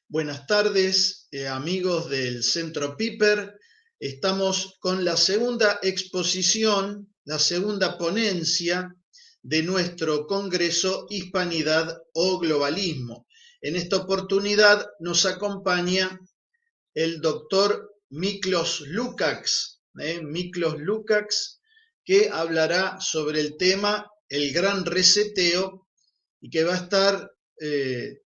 Buenas tardes, amigos del Centro Piper. Estamos con la segunda exposición, la segunda ponencia de nuestro Congreso Hispanidad o Globalismo. En esta oportunidad nos acompaña el doctor Miklos Lukács, que hablará sobre el tema el gran reseteo y que va a estar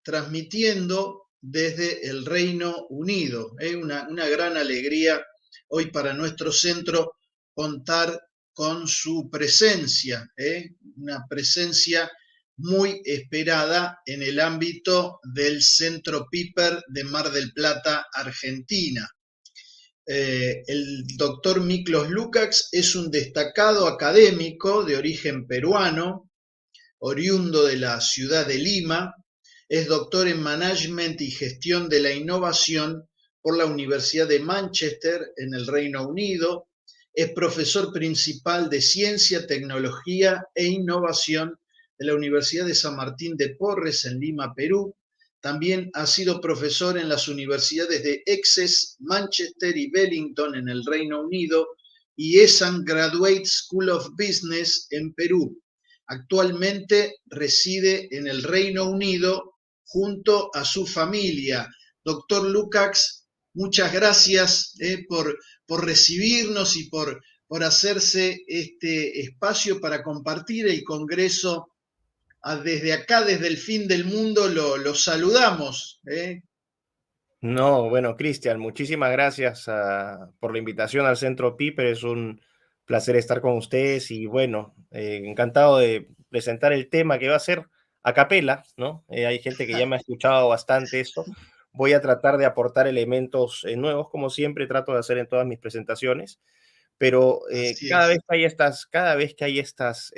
transmitiendo desde el Reino Unido. Una gran alegría hoy para nuestro centro contar con su presencia, una presencia muy esperada en el ámbito del Centro Piper de Mar del Plata, Argentina. El doctor Miklos Lukács es un destacado académico de origen peruano, oriundo de la ciudad de Lima. Es doctor en Management y Gestión de la Innovación por la Universidad de Manchester, en el Reino Unido. Es profesor principal de Ciencia, Tecnología e Innovación de la Universidad de San Martín de Porres, en Lima, Perú. También ha sido profesor en las universidades de Essex, Manchester y Wellington, en el Reino Unido, y ESAN Graduate School of Business en Perú. Actualmente reside en el Reino Unido junto a su familia. Doctor Lukács, muchas gracias por recibirnos y por hacerse este espacio para compartir el Congreso. Desde acá, desde el fin del mundo, lo saludamos. No, bueno, Cristian, muchísimas gracias por la invitación al Centro Piper. Es un placer estar con ustedes y bueno, encantado de presentar el tema que va a ser a capela, ¿no? Hay gente que ya me ha escuchado bastante esto. Voy a tratar de aportar elementos nuevos, como siempre trato de hacer en todas mis presentaciones, pero Así cada vez es. que hay estas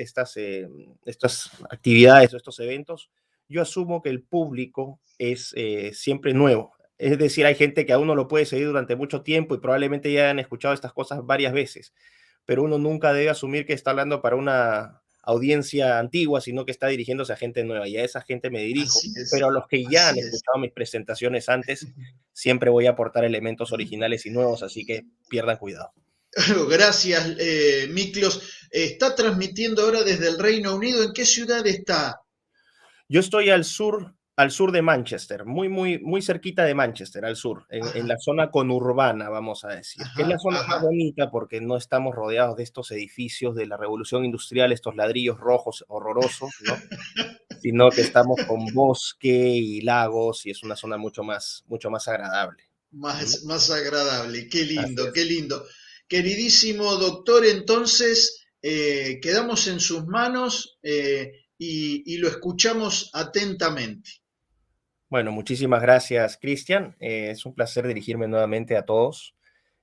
actividades o estos eventos, yo asumo que el público es siempre nuevo. Es decir, hay gente que a uno lo puede seguir durante mucho tiempo y probablemente ya hayan escuchado estas cosas varias veces, pero uno nunca debe asumir que está hablando para una audiencia antigua, sino que está dirigiéndose a gente nueva, y a esa gente me dirijo. Así Pero a es. los que ya han Así es. escuchado mis presentaciones antes, siempre voy a aportar elementos originales y nuevos, así que pierdan cuidado. Gracias, Miklos. Está transmitiendo ahora desde el Reino Unido. ¿En qué ciudad está? Yo estoy al sur de Manchester, muy cerquita de Manchester, al sur, en Ajá, la zona conurbana, vamos a decir, que es la ajá, zona más ajá. bonita porque no estamos rodeados de estos edificios de la revolución industrial, estos ladrillos rojos horrorosos, ¿no? Sino que estamos con bosque y lagos y es una zona mucho más agradable, ¿no? Más agradable. Qué Así lindo, es. qué lindo. Queridísimo doctor, entonces quedamos en sus manos y lo escuchamos atentamente. Bueno, muchísimas gracias, Cristian. Es un placer dirigirme nuevamente a todos.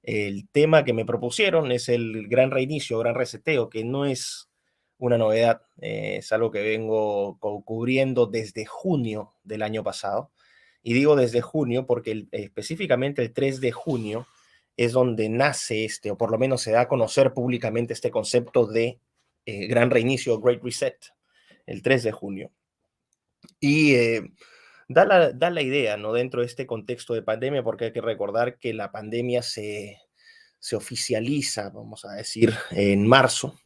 El tema que me propusieron es el gran reinicio, gran reseteo, que no es una novedad, es algo que vengo cubriendo desde junio del año pasado. Y digo desde junio porque específicamente el 3 de junio es donde nace o por lo menos se da a conocer públicamente este concepto de gran reinicio, Great Reset, el 3 de junio. Y da la idea, ¿no? Dentro de este contexto de pandemia, porque hay que recordar que la pandemia se oficializa, vamos a decir, en marzo,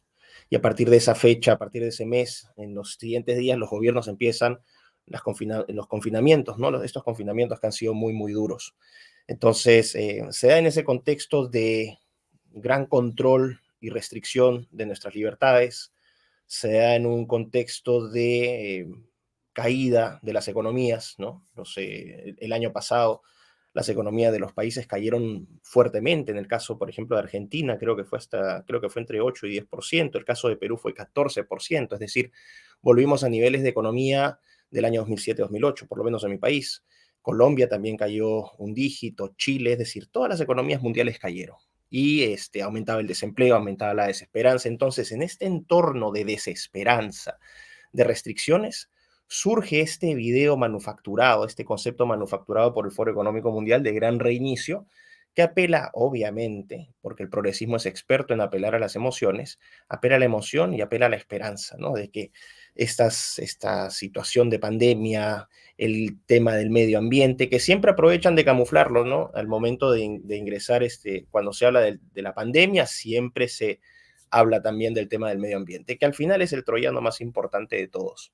y a partir de esa fecha, a partir de ese mes, en los siguientes días, los gobiernos empiezan los confinamientos, ¿no? Estos confinamientos que han sido muy duros. Entonces, se da en ese contexto de gran control y restricción de nuestras libertades, se da en un contexto de caída de las economías, ¿no? No sé, el año pasado las economías de los países cayeron fuertemente. En el caso, por ejemplo, de Argentina, creo que fue entre 8 y 10%. El caso de Perú fue 14%. Es decir, volvimos a niveles de economía del año 2007-2008, por lo menos en mi país. Colombia también cayó un dígito, Chile, es decir, todas las economías mundiales cayeron y aumentaba el desempleo, aumentaba la desesperanza. Entonces, en este entorno de desesperanza, de restricciones, surge este video manufacturado, este concepto manufacturado por el Foro Económico Mundial de gran reinicio, que apela, obviamente, porque el progresismo es experto en apelar a las emociones, apela a la emoción y apela a la esperanza, ¿no? De que esta situación de pandemia, el tema del medio ambiente, que siempre aprovechan de camuflarlo, ¿no? Al momento de ingresar, cuando se habla de la pandemia, siempre se habla también del tema del medio ambiente, que al final es el troyano más importante de todos.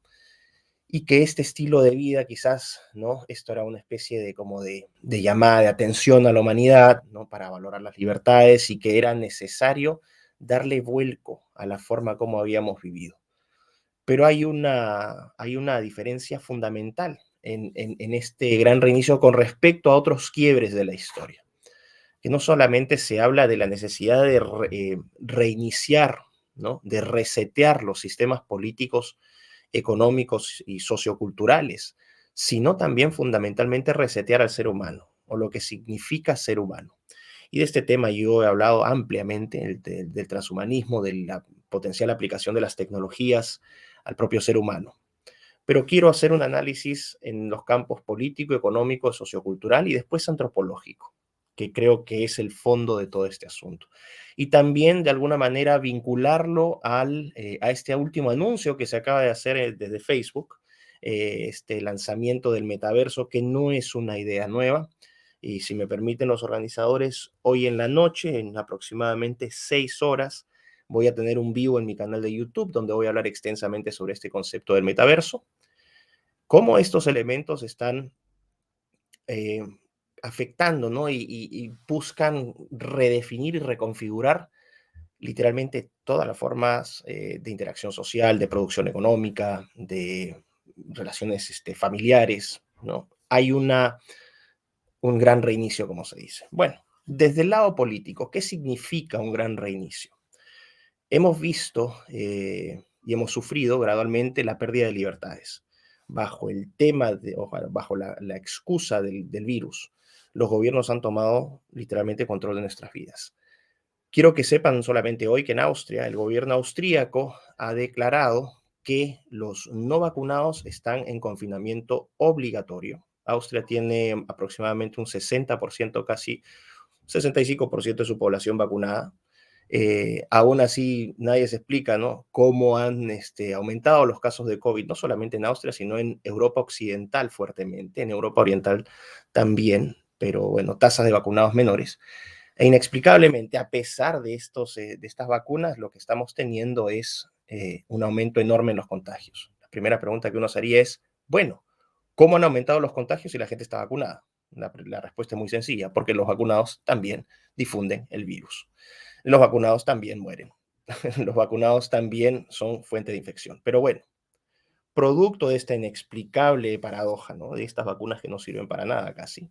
Y que este estilo de vida quizás, ¿no? Esto era una especie de como de llamada de atención a la humanidad, ¿no? Para valorar las libertades y que era necesario darle vuelco a la forma como habíamos vivido. Pero hay una diferencia fundamental en este gran reinicio con respecto a otros quiebres de la historia, que no solamente se habla de la necesidad de reiniciar, ¿no? De resetear los sistemas políticos, económicos y socioculturales, sino también fundamentalmente resetear al ser humano o lo que significa ser humano. Y de este tema yo he hablado ampliamente, del transhumanismo, de la potencial aplicación de las tecnologías al propio ser humano. Pero quiero hacer un análisis en los campos político, económico, sociocultural y después antropológico, que creo que es el fondo de todo este asunto. Y también, de alguna manera, vincularlo a este último anuncio que se acaba de hacer desde Facebook, este lanzamiento del metaverso, que no es una idea nueva. Y si me permiten los organizadores, hoy en la noche, en aproximadamente 6 horas, voy a tener un vivo en mi canal de YouTube donde voy a hablar extensamente sobre este concepto del metaverso, cómo estos elementos están eh, afectando, ¿no? Y buscan redefinir y reconfigurar literalmente todas las formas de interacción social, de producción económica, de relaciones familiares, ¿no? Hay un gran reinicio, como se dice. Bueno, desde el lado político, ¿qué significa un gran reinicio? Hemos visto y hemos sufrido gradualmente la pérdida de libertades. Bajo el tema, bajo la excusa del virus, los gobiernos han tomado literalmente control de nuestras vidas. Quiero que sepan solamente hoy que en Austria, el gobierno austríaco ha declarado que los no vacunados están en confinamiento obligatorio. Austria tiene aproximadamente un 60%, casi 65% de su población vacunada. Aún así, nadie se explica, ¿no? Cómo han aumentado los casos de COVID, no solamente en Austria, sino en Europa Occidental fuertemente, en Europa Oriental también, pero bueno, tasas de vacunados menores. E inexplicablemente, a pesar de estas vacunas, lo que estamos teniendo es un aumento enorme en los contagios. La primera pregunta que uno se haría es, bueno, ¿cómo han aumentado los contagios si la gente está vacunada? La respuesta es muy sencilla, porque los vacunados también difunden el virus. Los vacunados también mueren. Los vacunados también son fuente de infección. Pero bueno, producto de esta inexplicable paradoja, ¿no? De estas vacunas que no sirven para nada casi,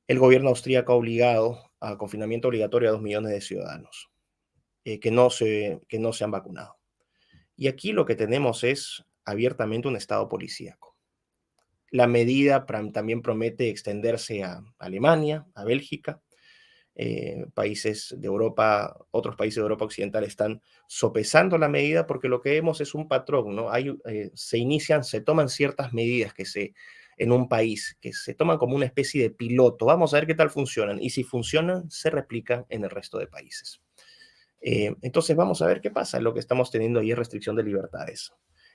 el gobierno austríaco ha obligado a confinamiento obligatorio a 2 millones de ciudadanos que no se han vacunado. Y aquí lo que tenemos es abiertamente un estado policíaco. La medida también promete extenderse a Alemania, a Bélgica, países de Europa, otros países de Europa Occidental están sopesando la medida porque lo que vemos es un patrón, ¿no? Se toman ciertas medidas en un país, que se toman como una especie de piloto. Vamos a ver qué tal funcionan y si funcionan, se replican en el resto de países. Entonces vamos a ver qué pasa. Lo que estamos teniendo ahí es restricción de libertades.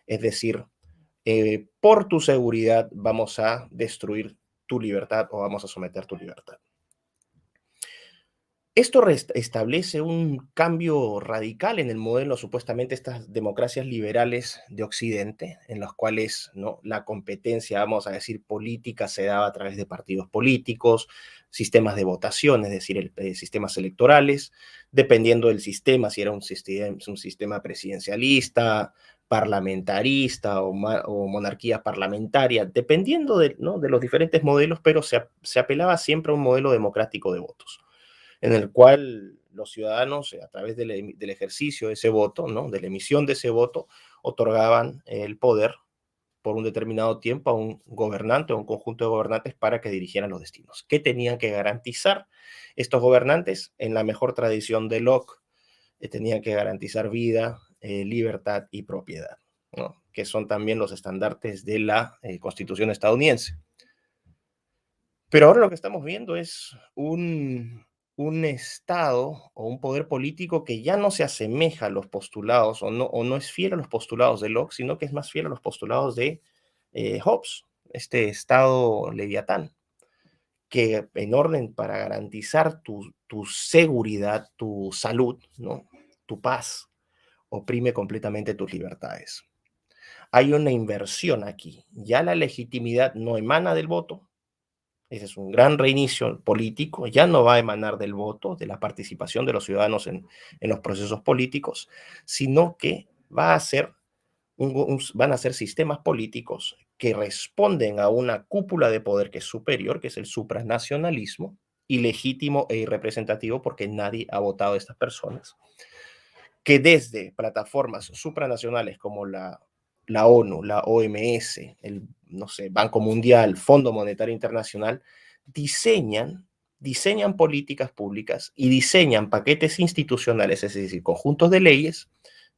Es decir, por tu seguridad vamos a destruir tu libertad o vamos a someter tu libertad. Esto establece un cambio radical en el modelo, supuestamente estas democracias liberales de Occidente, en las cuales, ¿no?, la competencia, vamos a decir, política se daba a través de partidos políticos, sistemas de votación, es decir, sistemas electorales, dependiendo del sistema, si era un sistema presidencialista, parlamentarista o monarquía parlamentaria, dependiendo ¿no?, de los diferentes modelos, pero se apelaba siempre a un modelo democrático de votos en el cual los ciudadanos, a través del ejercicio de ese voto, ¿no?, de la emisión de ese voto, otorgaban el poder por un determinado tiempo a un gobernante o un conjunto de gobernantes para que dirigieran los destinos. ¿Qué tenían que garantizar estos gobernantes? En la mejor tradición de Locke, tenían que garantizar vida, libertad y propiedad, ¿no?, que son también los estandartes de la Constitución estadounidense. Pero ahora lo que estamos viendo es un Estado o un poder político que ya no se asemeja a los postulados o no es fiel a los postulados de Locke, sino que es más fiel a los postulados de Hobbes, este Estado leviatán, que en orden para garantizar tu seguridad, tu salud, ¿no? Tu paz, oprime completamente tus libertades. Hay una inversión aquí. Ya la legitimidad no emana del voto. Ese es un gran reinicio político. Ya no va a emanar del voto, de la participación de los ciudadanos en los procesos políticos, sino que va a ser van a ser sistemas políticos que responden a una cúpula de poder que es superior, que es el supranacionalismo, ilegítimo e irrepresentativo porque nadie ha votado a estas personas, que desde plataformas supranacionales como la ONU, la OMS, el no sé, Banco Mundial, Fondo Monetario Internacional, diseñan políticas públicas y diseñan paquetes institucionales, es decir, conjuntos de leyes,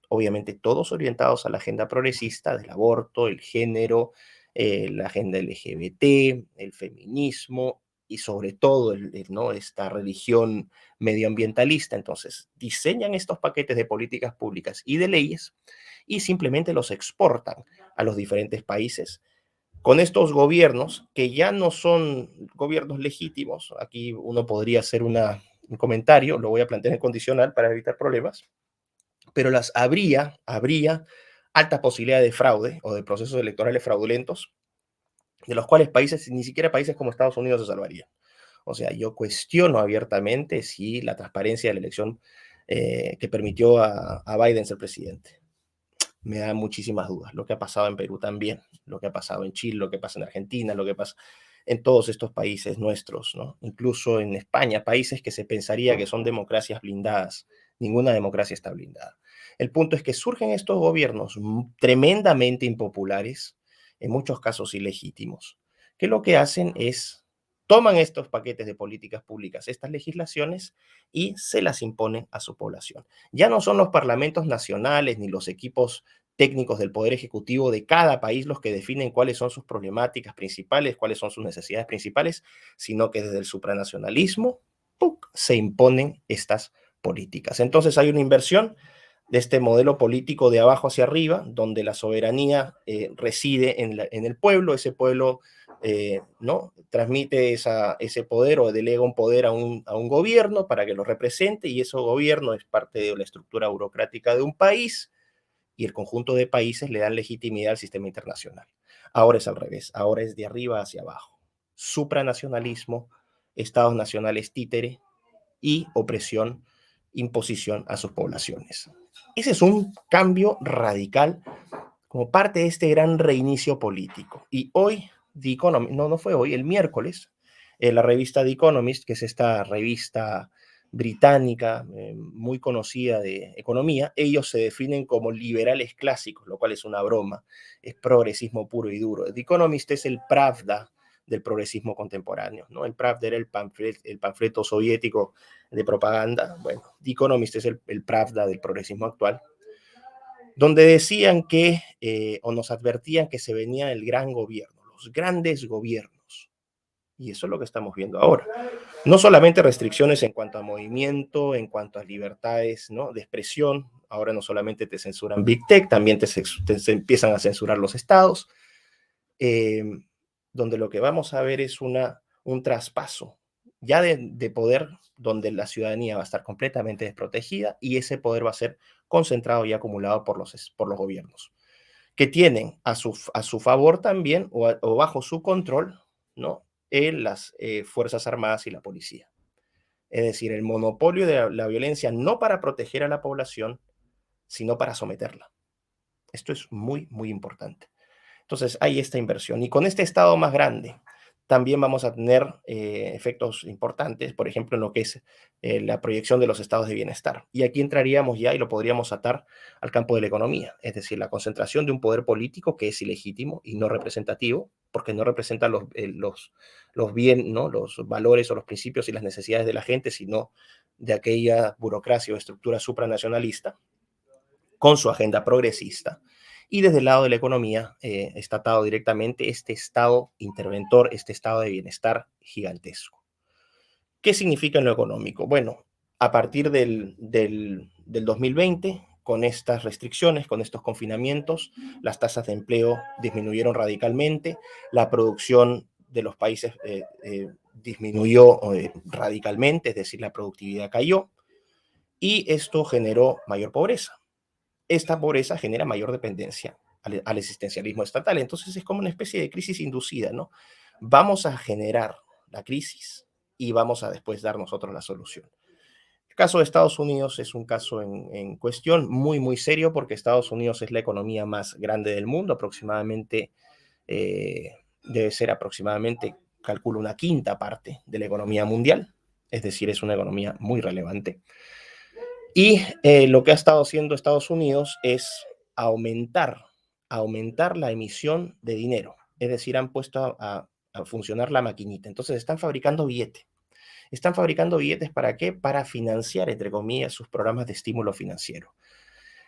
obviamente todos orientados a la agenda progresista del aborto, el género, la agenda LGBT, el feminismo y sobre todo ¿no? esta religión medioambientalista. Entonces, diseñan estos paquetes de políticas públicas y de leyes y simplemente los exportan a los diferentes países con estos gobiernos que ya no son gobiernos legítimos. Aquí uno podría hacer un comentario, lo voy a plantear en condicional para evitar problemas, pero habría alta posibilidad de fraude o de procesos electorales fraudulentos, de los cuales países, ni siquiera países como Estados Unidos se salvarían. O sea, yo cuestiono abiertamente si la transparencia de la elección que permitió a Biden ser presidente. Me da muchísimas dudas. Lo que ha pasado en Perú también, lo que ha pasado en Chile, lo que pasa en Argentina, lo que pasa en todos estos países nuestros, ¿no? Incluso en España, países que se pensaría que son democracias blindadas. Ninguna democracia está blindada. El punto es que surgen estos gobiernos tremendamente impopulares, en muchos casos ilegítimos, que lo que hacen es toman estos paquetes de políticas públicas, estas legislaciones, y se las imponen a su población. Ya no son los parlamentos nacionales ni los equipos técnicos del Poder Ejecutivo de cada país los que definen cuáles son sus problemáticas principales, cuáles son sus necesidades principales, sino que desde el supranacionalismo ¡puc!, se imponen estas políticas. Entonces hay una inversión de este modelo político de abajo hacia arriba, donde la soberanía reside en el pueblo, ese pueblo ¿no? transmite ese poder o delega un poder a un gobierno para que lo represente y ese gobierno es parte de la estructura burocrática de un país y el conjunto de países le dan legitimidad al sistema internacional. Ahora es al revés, ahora es de arriba hacia abajo. Supranacionalismo, estados nacionales títere y opresión, imposición a sus poblaciones. Ese es un cambio radical como parte de este gran reinicio político. Y hoy, The Economist, no fue hoy, el miércoles, la revista The Economist, que es esta revista británica muy conocida de economía, ellos se definen como liberales clásicos, lo cual es una broma, es progresismo puro y duro. The Economist es el Pravda del progresismo contemporáneo, ¿no? El Pravda era el panfleto soviético de propaganda, bueno, The Economist es el Pravda del progresismo actual, donde decían que, o nos advertían que se venía el gran gobierno, los grandes gobiernos. Y eso es lo que estamos viendo ahora. No solamente restricciones en cuanto a movimiento, en cuanto a libertades, ¿no? de expresión. Ahora no solamente te censuran Big Tech, también se empiezan a censurar los estados, eh, donde lo que vamos a ver es un traspaso ya de poder donde la ciudadanía va a estar completamente desprotegida y ese poder va a ser concentrado y acumulado por los gobiernos, que tienen a su favor también o bajo su control, ¿no? Las Fuerzas Armadas y la policía. Es decir, el monopolio de la violencia no para proteger a la población, sino para someterla. Esto es muy, muy importante. Entonces hay esta inversión. Y con este Estado más grande, también vamos a tener efectos importantes, por ejemplo, en lo que es la proyección de los estados de bienestar. Y aquí entraríamos ya y lo podríamos atar al campo de la economía, es decir, la concentración de un poder político que es ilegítimo y no representativo, porque no representa los bien, ¿no? los valores o los principios y las necesidades de la gente, sino de aquella burocracia o estructura supranacionalista con su agenda progresista Y desde el lado de la economía está atado directamente este estado interventor, este estado de bienestar gigantesco. ¿Qué significa en lo económico? Bueno, a partir del 2020, con estas restricciones, con estos confinamientos, las tasas de empleo disminuyeron radicalmente, la producción de los países disminuyó radicalmente, es decir, la productividad cayó, y esto generó mayor pobreza. Esta pobreza genera mayor dependencia al existencialismo estatal. Entonces es como una especie de crisis inducida, ¿no? Vamos a generar la crisis y vamos a después dar nosotros la solución. El caso de Estados Unidos es un caso en cuestión muy, muy serio porque Estados Unidos es la economía más grande del mundo, aproximadamente, debe ser aproximadamente, calculo, una quinta parte de la economía mundial, es decir, es una economía muy relevante. Y lo que ha estado haciendo Estados Unidos es aumentar, aumentar la emisión de dinero. Es decir, han puesto a funcionar la maquinita. Entonces están fabricando billetes. ¿Están fabricando billetes para qué? Para financiar, entre comillas, sus programas de estímulo financiero.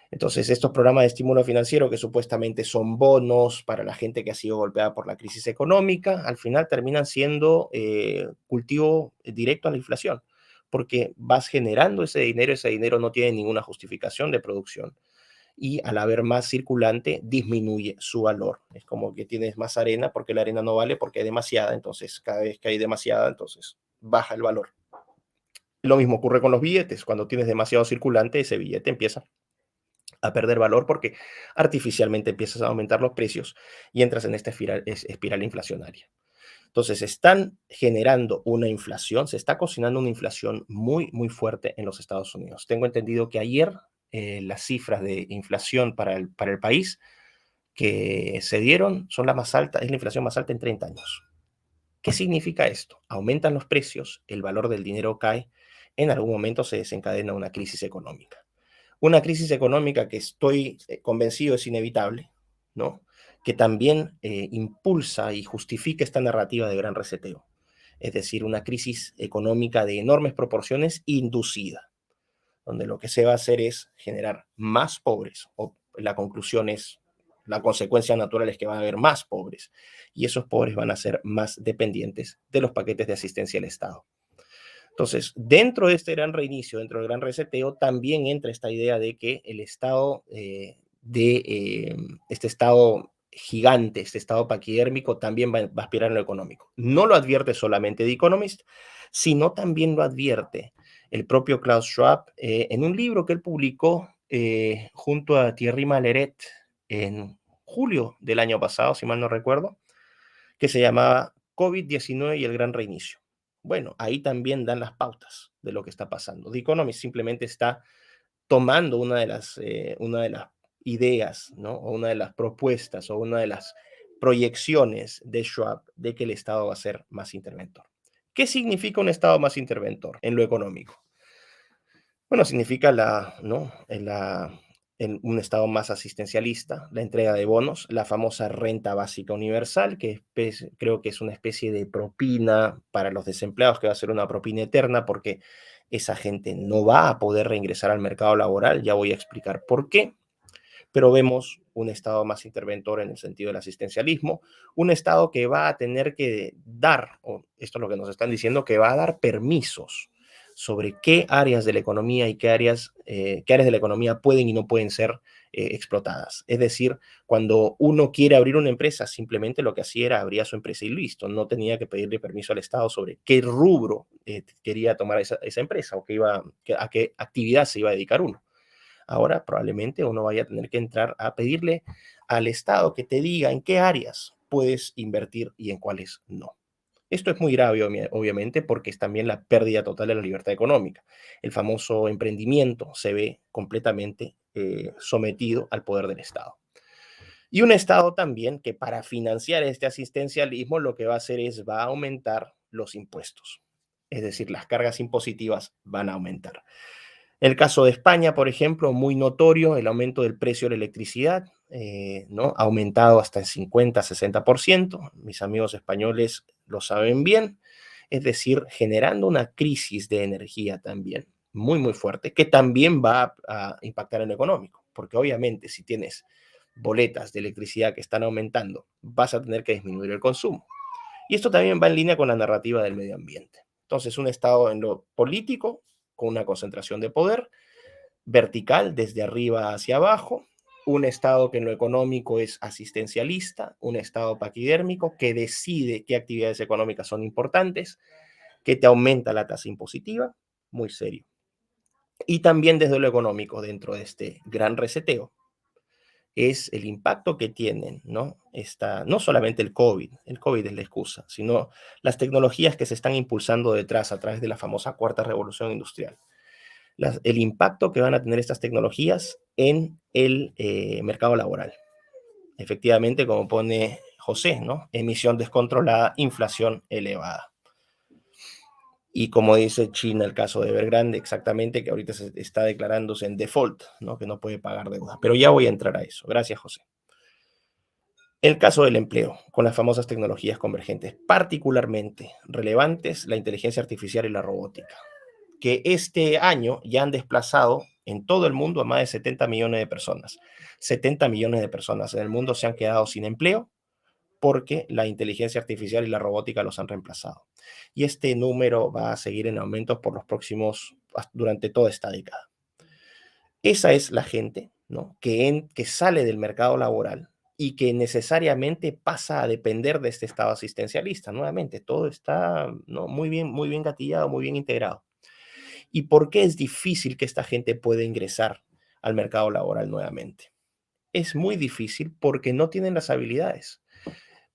Entonces, estos programas de estímulo financiero que supuestamente son bonos para la gente que ha sido golpeada por la crisis económica, al final terminan siendo cultivo directo a la inflación, porque vas generando ese dinero no tiene ninguna justificación de producción y al haber más circulante disminuye su valor. Es como que tienes más arena porque la arena no vale porque hay demasiada, entonces cada vez que hay demasiada, entonces baja el valor. Lo mismo ocurre con los billetes, cuando tienes demasiado circulante, ese billete empieza a perder valor porque artificialmente empiezas a aumentar los precios y entras en esta espiral inflacionaria. Entonces, están generando una inflación, se está cocinando una inflación muy, muy fuerte en los Estados Unidos. Tengo entendido que ayer las cifras de inflación para el país que se dieron son las más altas, es la inflación más alta en 30 años. ¿Qué significa esto? Aumentan los precios, el valor del dinero cae, en algún momento se desencadena una crisis económica. Una crisis económica que estoy convencido es inevitable, ¿no? Que también impulsa y justifica esta narrativa de gran reseteo. Es decir, una crisis económica de enormes proporciones inducida, donde lo que se va a hacer es generar más pobres, o la conclusión es, la consecuencia natural es que van a haber más pobres, y esos pobres van a ser más dependientes de los paquetes de asistencia del Estado. Entonces, dentro de este gran reinicio, dentro del gran reseteo, también entra esta idea de que el estado este estado gigante, este estado paquidérmico, también va a aspirar en lo económico. No lo advierte solamente The Economist, sino también lo advierte el propio Klaus Schwab en un libro que él publicó junto a Thierry Malleret en julio del año pasado, si mal no recuerdo, que se llamaba COVID-19 y el gran reinicio. Bueno, ahí también dan las pautas de lo que está pasando. The Economist simplemente está tomando una de las ideas, ¿no? O una de las propuestas o una de las proyecciones de Schwab de que el Estado va a ser más interventor. ¿Qué significa un Estado más interventor en lo económico? Bueno, significa ¿no? En un Estado más asistencialista, la entrega de bonos, la famosa renta básica universal, que creo que es una especie de propina para los desempleados, que va a ser una propina eterna, porque esa gente no va a poder reingresar al mercado laboral, ya voy a explicar por qué, pero vemos un Estado más interventor en el sentido del asistencialismo, un Estado que va a tener que dar, o esto es lo que nos están diciendo, que va a dar permisos sobre qué áreas de la economía y qué áreas de la economía pueden y no pueden ser explotadas. Es decir, cuando uno quiere abrir una empresa, simplemente lo que hacía era abrir su empresa y listo. No tenía que pedirle permiso al Estado sobre qué rubro quería tomar esa empresa o a qué actividad se iba a dedicar uno. Ahora probablemente uno vaya a tener que entrar a pedirle al Estado que te diga en qué áreas puedes invertir y en cuáles no. Esto es muy grave, obviamente, porque es también la pérdida total de la libertad económica. El famoso emprendimiento se ve completamente sometido al poder del Estado. Y un Estado también que para financiar este asistencialismo lo que va a hacer es va a aumentar los impuestos. Es decir, las cargas impositivas van a aumentar. El caso de España, por ejemplo, muy notorio el aumento del precio de la electricidad, ¿no? Ha aumentado hasta el 50-60%. Mis amigos españoles lo saben bien. Es decir, generando una crisis de energía también muy, muy fuerte, que también va a impactar en lo económico. Porque obviamente si tienes boletas de electricidad que están aumentando, vas a tener que disminuir el consumo. Y esto también va en línea con la narrativa del medio ambiente. Entonces, un Estado en lo político, con una concentración de poder vertical, desde arriba hacia abajo, un Estado que en lo económico es asistencialista, un Estado paquidérmico que decide qué actividades económicas son importantes, que te aumenta la tasa impositiva, muy serio. Y también desde lo económico, dentro de este gran reseteo, es el impacto que tienen, ¿no? No solamente el COVID es la excusa, sino las tecnologías que se están impulsando detrás a través de la famosa cuarta revolución industrial. El impacto que van a tener estas tecnologías en el mercado laboral. Efectivamente, como pone José, ¿no? Emisión descontrolada, inflación elevada. Y como dice China, el caso de Evergrande, exactamente, que ahorita se está declarándose en default, ¿no? Que no puede pagar deuda. Pero ya voy a entrar a eso. Gracias, José. El caso del empleo, con las famosas tecnologías convergentes, particularmente relevantes la inteligencia artificial y la robótica, que este año ya han desplazado en todo el mundo a más de 70 millones de personas. 70 millones de personas en el mundo se han quedado sin empleo porque la inteligencia artificial y la robótica los han reemplazado. Y este número va a seguir en aumentos por los próximos, durante toda esta década. Esa es la gente, ¿no? Que sale del mercado laboral y que necesariamente pasa a depender de este estado asistencialista. Nuevamente, todo está, ¿no? Muy bien gatillado, muy bien integrado. ¿Y por qué es difícil que esta gente pueda ingresar al mercado laboral nuevamente? Es muy difícil porque no tienen las habilidades,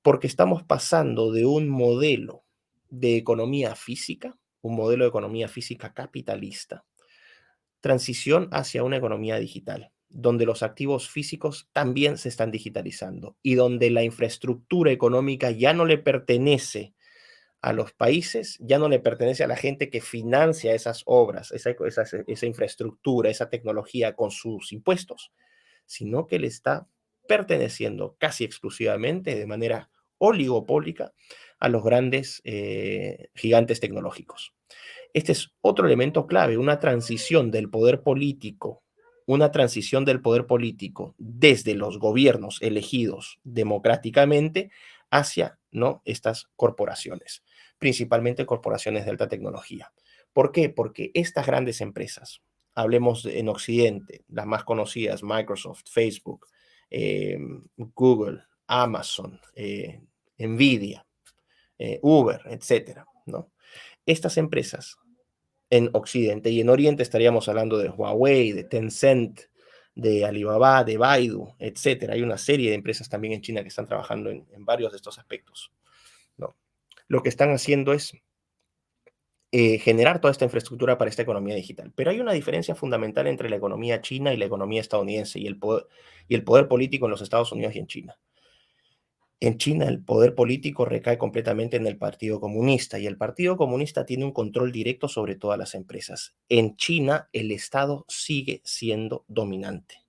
porque estamos pasando de un modelo de economía física, un modelo de economía física capitalista, transición hacia una economía digital, donde los activos físicos también se están digitalizando y donde la infraestructura económica ya no le pertenece a los países, ya no le pertenece a la gente que financia esas obras, esa infraestructura, esa tecnología con sus impuestos, sino que le está perteneciendo casi exclusivamente de manera oligopólica a los grandes gigantes tecnológicos. Este es otro elemento clave, una transición del poder político desde los gobiernos elegidos democráticamente hacia, ¿no?, estas corporaciones, principalmente corporaciones de alta tecnología. ¿Por qué? Porque estas grandes empresas, en Occidente, las más conocidas, Microsoft, Facebook, Google, Amazon, Nvidia, Uber, etcétera, ¿no? Estas empresas en Occidente y en Oriente estaríamos hablando de Huawei, de Tencent, de Alibaba, de Baidu, etcétera. Hay una serie de empresas también en China que están trabajando en varios de estos aspectos, ¿no? Lo que están haciendo es generar toda esta infraestructura para esta economía digital. Pero hay una diferencia fundamental entre la economía china y la economía estadounidense y el poder político en los Estados Unidos y en China. En China el poder político recae completamente en el Partido Comunista y el Partido Comunista tiene un control directo sobre todas las empresas. En China el Estado sigue siendo dominante.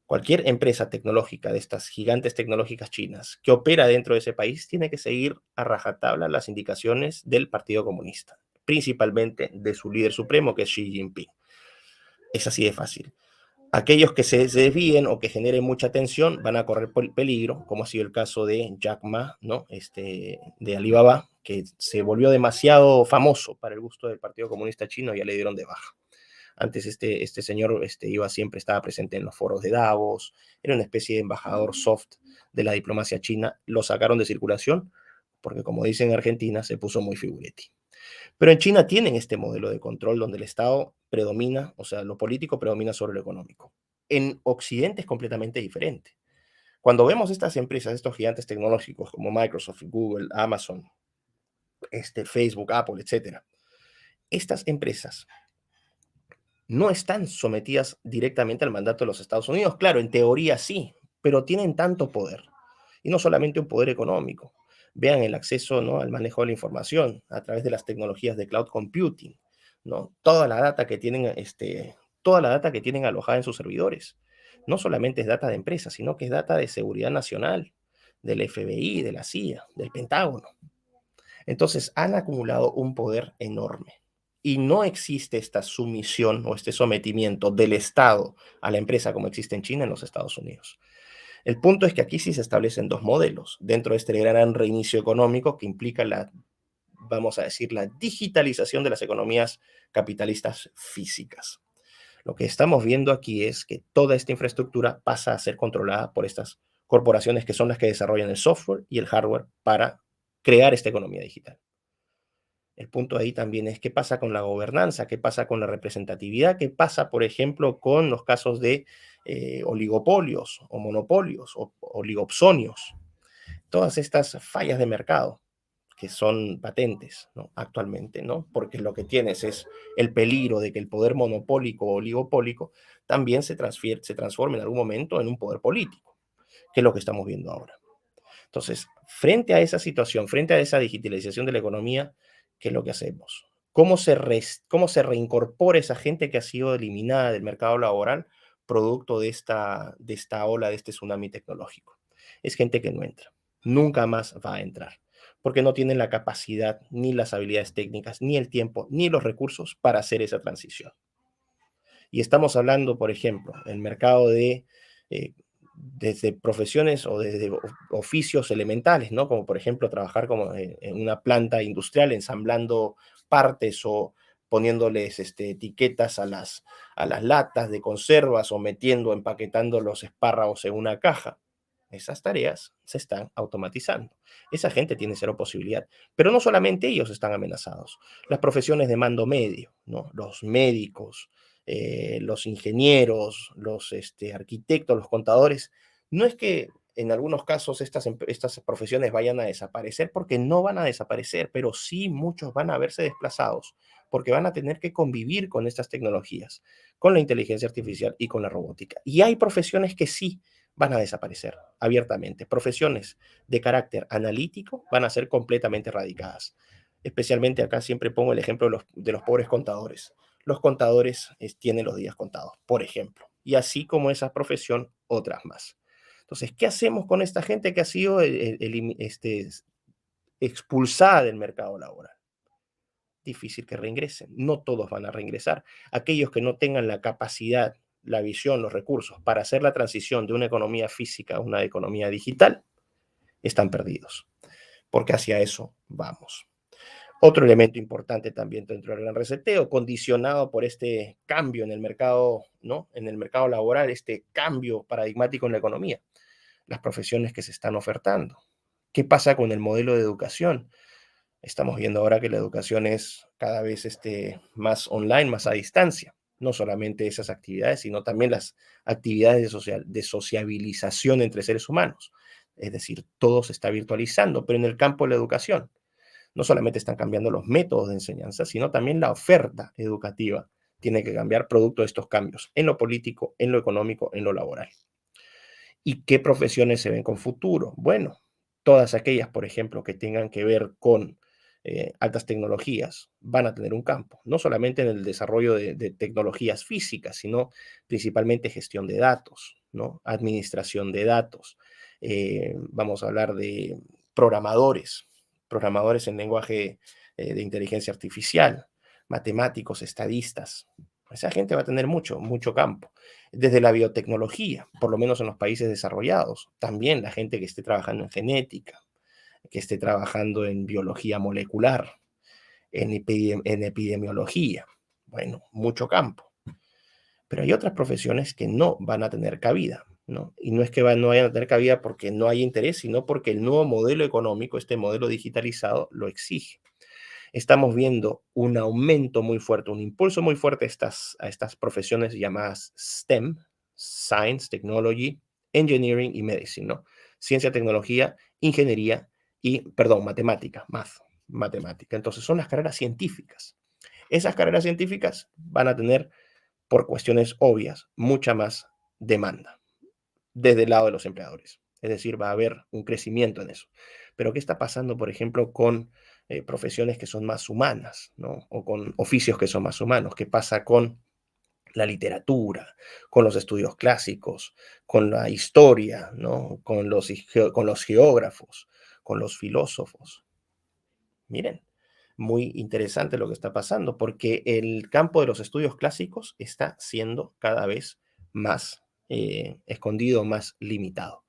Cualquier empresa tecnológica de estas gigantes tecnológicas chinas que opera dentro de ese país tiene que seguir a rajatabla las indicaciones del Partido Comunista, principalmente de su líder supremo, que es Xi Jinping. Es así de fácil. Aquellos que se desvíen o que generen mucha tensión van a correr peligro, como ha sido el caso de Jack Ma, ¿no? De Alibaba, que se volvió demasiado famoso para el gusto del Partido Comunista Chino y ya le dieron de baja. Antes este señor estaba presente en los foros de Davos, era una especie de embajador soft de la diplomacia china, lo sacaron de circulación porque, como dicen en Argentina, se puso muy figuretti. Pero en China tienen este modelo de control donde el Estado predomina, o sea, lo político predomina sobre lo económico. En Occidente es completamente diferente. Cuando vemos estas empresas, estos gigantes tecnológicos como Microsoft, Google, Amazon, Facebook, Apple, etcétera, estas empresas no están sometidas directamente al mandato de los Estados Unidos. Claro, en teoría sí, pero tienen tanto poder. Y no solamente un poder económico. Vean el acceso, ¿no?, al manejo de la información a través de las tecnologías de cloud computing, ¿no? Toda la data que tienen alojada en sus servidores. No solamente es data de empresas, sino que es data de seguridad nacional, del FBI, de la CIA, del Pentágono. Entonces, han acumulado un poder enorme y no existe esta sumisión o este sometimiento del Estado a la empresa como existe en China, en los Estados Unidos. El punto es que aquí sí se establecen dos modelos dentro de este gran reinicio económico que implica la, vamos a decir, la digitalización de las economías capitalistas físicas. Lo que estamos viendo aquí es que toda esta infraestructura pasa a ser controlada por estas corporaciones que son las que desarrollan el software y el hardware para crear esta economía digital. El punto ahí también es qué pasa con la gobernanza, qué pasa con la representatividad, qué pasa, por ejemplo, con los casos de oligopolios o monopolios o oligopsonios. Todas estas fallas de mercado que son patentes, ¿no? Actualmente, ¿no? Porque lo que tienes es el peligro de que el poder monopólico o oligopólico también se transforme en algún momento en un poder político, que es lo que estamos viendo ahora. Entonces, frente a esa situación, frente a esa digitalización de la economía, ¿qué es lo que hacemos? Cómo se reincorpora esa gente que ha sido eliminada del mercado laboral producto de esta ola, de este tsunami tecnológico? Es gente que no entra, nunca más va a entrar, porque no tienen la capacidad, ni las habilidades técnicas, ni el tiempo, ni los recursos para hacer esa transición. Y estamos hablando, por ejemplo, el mercado de desde profesiones o desde oficios elementales, ¿no? Como por ejemplo trabajar como en una planta industrial ensamblando partes o poniéndoles etiquetas a las latas de conservas o metiendo, empaquetando los espárragos en una caja. Esas tareas se están automatizando. Esa gente tiene cero posibilidad. Pero no solamente ellos están amenazados. Las profesiones de mando medio, ¿no? Los médicos, los ingenieros, los arquitectos, los contadores, no es que en algunos casos estas profesiones vayan a desaparecer, porque no van a desaparecer, pero sí muchos van a verse desplazados, porque van a tener que convivir con estas tecnologías, con la inteligencia artificial y con la robótica. Y hay profesiones que sí van a desaparecer abiertamente. Profesiones de carácter analítico van a ser completamente erradicadas. Especialmente acá siempre pongo el ejemplo de los pobres contadores. Los contadores tienen los días contados, por ejemplo. Y así como esa profesión, otras más. Entonces, ¿qué hacemos con esta gente que ha sido expulsada del mercado laboral? Difícil que reingresen. No todos van a reingresar. Aquellos que no tengan la capacidad, la visión, los recursos para hacer la transición de una economía física a una economía digital, están perdidos, porque hacia eso vamos. Otro elemento importante también dentro del gran reseteo, condicionado por este cambio en el mercado, ¿no? En el mercado laboral, este cambio paradigmático en la economía, las profesiones que se están ofertando. ¿Qué pasa con el modelo de educación? Estamos viendo ahora que la educación es cada vez más online, más a distancia. No solamente esas actividades, sino también las actividades de sociabilización entre seres humanos. Es decir, todo se está virtualizando, pero en el campo de la educación no solamente están cambiando los métodos de enseñanza, sino también la oferta educativa tiene que cambiar producto de estos cambios en lo político, en lo económico, en lo laboral. ¿Y qué profesiones se ven con futuro? Bueno, todas aquellas, por ejemplo, que tengan que ver con altas tecnologías van a tener un campo, no solamente en el desarrollo de tecnologías físicas, sino principalmente gestión de datos, ¿no? Administración de datos. Vamos a hablar de programadores, programadores en lenguaje de inteligencia artificial, matemáticos, estadistas. Esa gente va a tener mucho, mucho campo. Desde la biotecnología, por lo menos en los países desarrollados, también la gente que esté trabajando en genética, que esté trabajando en biología molecular, en epidemiología. Bueno, mucho campo. Pero hay otras profesiones que no van a tener cabida, ¿no? Y no es que no vayan a tener cabida porque no hay interés, sino porque el nuevo modelo económico, este modelo digitalizado, lo exige. Estamos viendo un aumento muy fuerte, un impulso muy fuerte a estas profesiones llamadas STEM, Science, Technology, Engineering y Medicine, ¿no? Ciencia, tecnología, ingeniería y, perdón, matemática, matemática. Entonces son las carreras científicas. Esas carreras científicas van a tener, por cuestiones obvias, mucha más demanda desde el lado de los empleadores. Es decir, va a haber un crecimiento en eso. Pero ¿qué está pasando, por ejemplo, con profesiones que son más humanas, ¿no? O con oficios que son más humanos? ¿Qué pasa con la literatura, con los estudios clásicos, con la historia, ¿no? Con los geógrafos, con los filósofos? Miren, muy interesante lo que está pasando, porque el campo de los estudios clásicos está siendo cada vez más escondido, más limitado.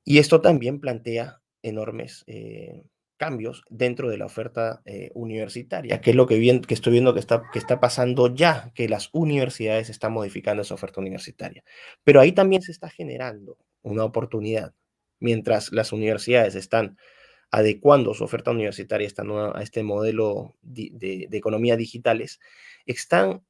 Y esto también plantea enormes cambios dentro de la oferta universitaria, que es lo que estoy viendo que está pasando ya, que las universidades están modificando esa oferta universitaria. Pero ahí también se está generando una oportunidad. Mientras las universidades están adecuando su oferta universitaria a este modelo de economía digitales, están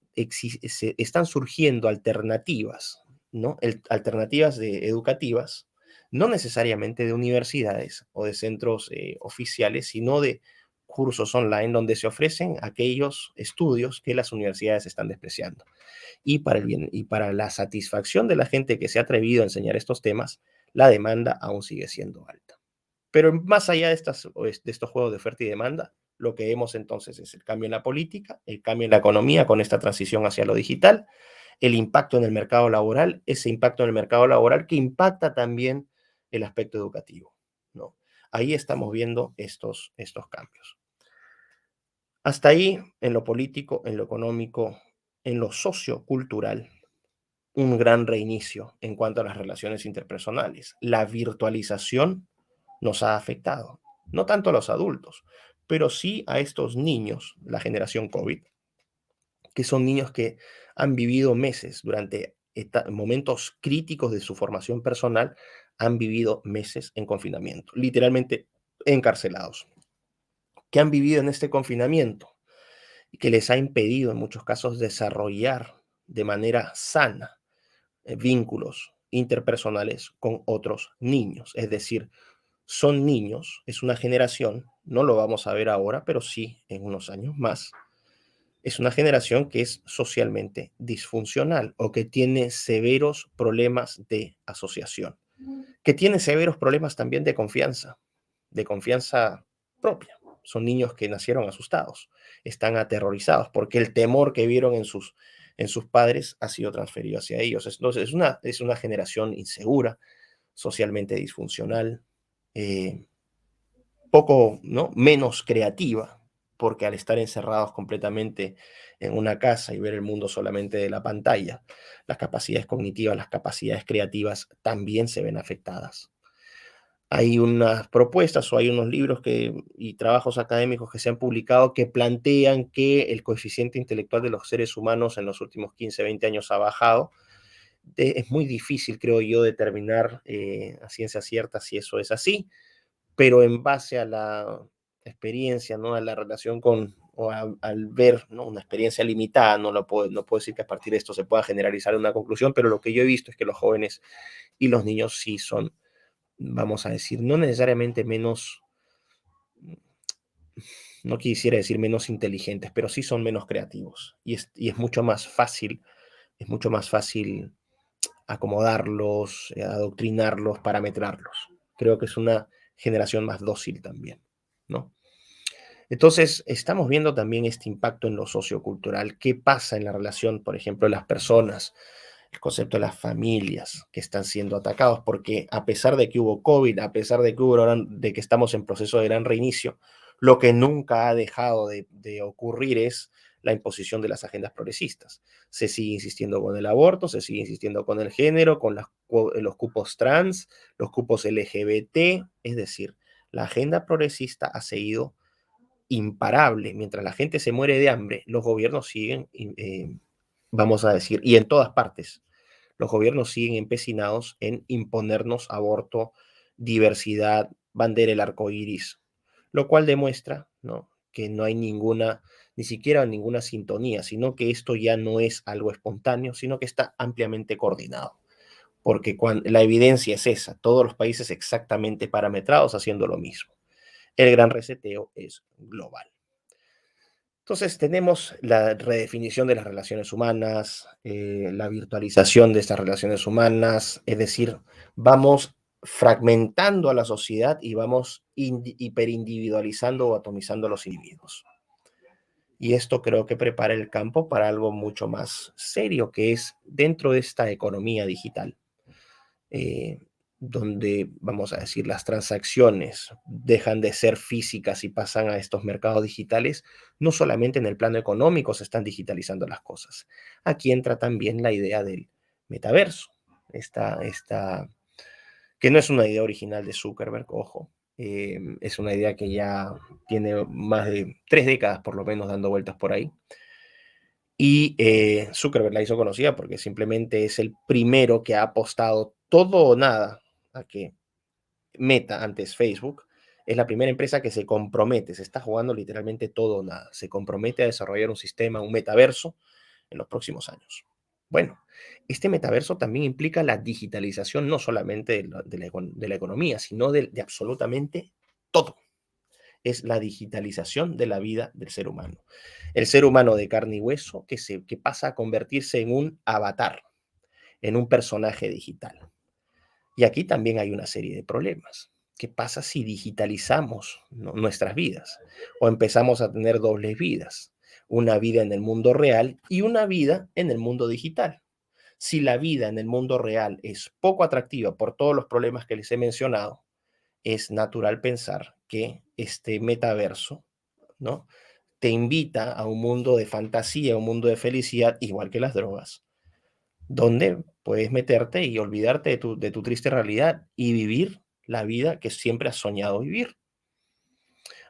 surgiendo alternativas, ¿no? Alternativas educativas, no necesariamente de universidades o de centros oficiales, sino de cursos online donde se ofrecen aquellos estudios que las universidades están despreciando. Y para el bien y para la satisfacción de la gente que se ha atrevido a enseñar estos temas, la demanda aún sigue siendo alta. Pero más allá de estos juegos de oferta y demanda, lo que vemos entonces es el cambio en la política, el cambio en la economía con esta transición hacia lo digital, el impacto en el mercado laboral, ese impacto en el mercado laboral que impacta también el aspecto educativo, ¿no? Ahí estamos viendo estos cambios. Hasta ahí, en lo político, en lo económico, en lo sociocultural, un gran reinicio en cuanto a las relaciones interpersonales. La virtualización nos ha afectado, no tanto a los adultos, pero sí a estos niños, la generación COVID, que son niños que han vivido meses durante momentos críticos de su formación personal, han vivido meses en confinamiento, literalmente encarcelados, que han vivido en este confinamiento y que les ha impedido en muchos casos desarrollar de manera sana vínculos interpersonales con otros niños. Es decir, son niños, es una generación, no lo vamos a ver ahora, pero sí en unos años más, es una generación que es socialmente disfuncional o que tiene severos problemas de asociación, que tiene severos problemas también de confianza propia. Son niños que nacieron asustados, están aterrorizados porque el temor que vieron en sus padres ha sido transferido hacia ellos. Entonces, es una generación insegura, socialmente disfuncional, eh, poco, ¿no? Menos creativa, porque al estar encerrados completamente en una casa y ver el mundo solamente de la pantalla, las capacidades cognitivas, las capacidades creativas también se ven afectadas. Hay unas propuestas o hay unos libros y trabajos académicos que se han publicado que plantean que el coeficiente intelectual de los seres humanos en los últimos 15, 20 años ha bajado. Es muy difícil, creo yo, determinar a ciencia cierta si eso es así, pero en base a la experiencia, ¿no? A la relación al ver, ¿no? Una experiencia limitada, no puedo decir que a partir de esto se pueda generalizar una conclusión, pero lo que yo he visto es que los jóvenes y los niños sí son, vamos a decir, no necesariamente menos, no quisiera decir menos inteligentes, pero sí son menos creativos y es mucho más fácil acomodarlos, adoctrinarlos, parametrarlos. Creo que es una generación más dócil también, ¿no? Entonces, estamos viendo también este impacto en lo sociocultural. ¿Qué pasa en la relación, por ejemplo, de las personas? El concepto de las familias que están siendo atacados, porque a pesar de que hubo COVID, a pesar de que estamos en proceso de gran reinicio, lo que nunca ha dejado de ocurrir es la imposición de las agendas progresistas. Se sigue insistiendo con el aborto, se sigue insistiendo con el género, con los cupos trans, los cupos LGBT, es decir, la agenda progresista ha seguido imparable. Mientras la gente se muere de hambre, los gobiernos siguen, vamos a decir, y en todas partes, los gobiernos siguen empecinados en imponernos aborto, diversidad, bandera el arco iris, lo cual demuestra, ¿no? Que no hay ni siquiera ninguna sintonía, sino que esto ya no es algo espontáneo, sino que está ampliamente coordinado. Porque la evidencia es esa, todos los países exactamente parametrados haciendo lo mismo. El gran reseteo es global. Entonces tenemos la redefinición de las relaciones humanas, la virtualización de estas relaciones humanas, es decir, vamos fragmentando a la sociedad y vamos hiperindividualizando o atomizando a los individuos. Y esto creo que prepara el campo para algo mucho más serio, que es dentro de esta economía digital eh, donde, vamos a decir, las transacciones dejan de ser físicas y pasan a estos mercados digitales, no solamente en el plano económico se están digitalizando las cosas. Aquí entra también la idea del metaverso, esta que no es una idea original de Zuckerberg, ojo. Es una idea que ya tiene más de 3 décadas por lo menos dando vueltas por ahí. Y Zuckerberg la hizo conocida porque simplemente es el primero que ha apostado todo o nada a que Meta, antes Facebook, es la primera empresa que se compromete, se está jugando literalmente todo o nada, se compromete a desarrollar un sistema, un metaverso en los próximos años. Bueno, este metaverso también implica la digitalización no solamente de la economía, sino de absolutamente todo. Es la digitalización de la vida del ser humano. El ser humano de carne y hueso que pasa a convertirse en un avatar, en un personaje digital. Y aquí también hay una serie de problemas. ¿Qué pasa si digitalizamos, ¿no?, nuestras vidas o empezamos a tener dobles vidas? Una vida en el mundo real y una vida en el mundo digital. Si la vida en el mundo real es poco atractiva por todos los problemas que les he mencionado, es natural pensar que este metaverso, ¿no?, te invita a un mundo de fantasía, un mundo de felicidad, igual que las drogas, donde puedes meterte y olvidarte de tu triste realidad y vivir la vida que siempre has soñado vivir.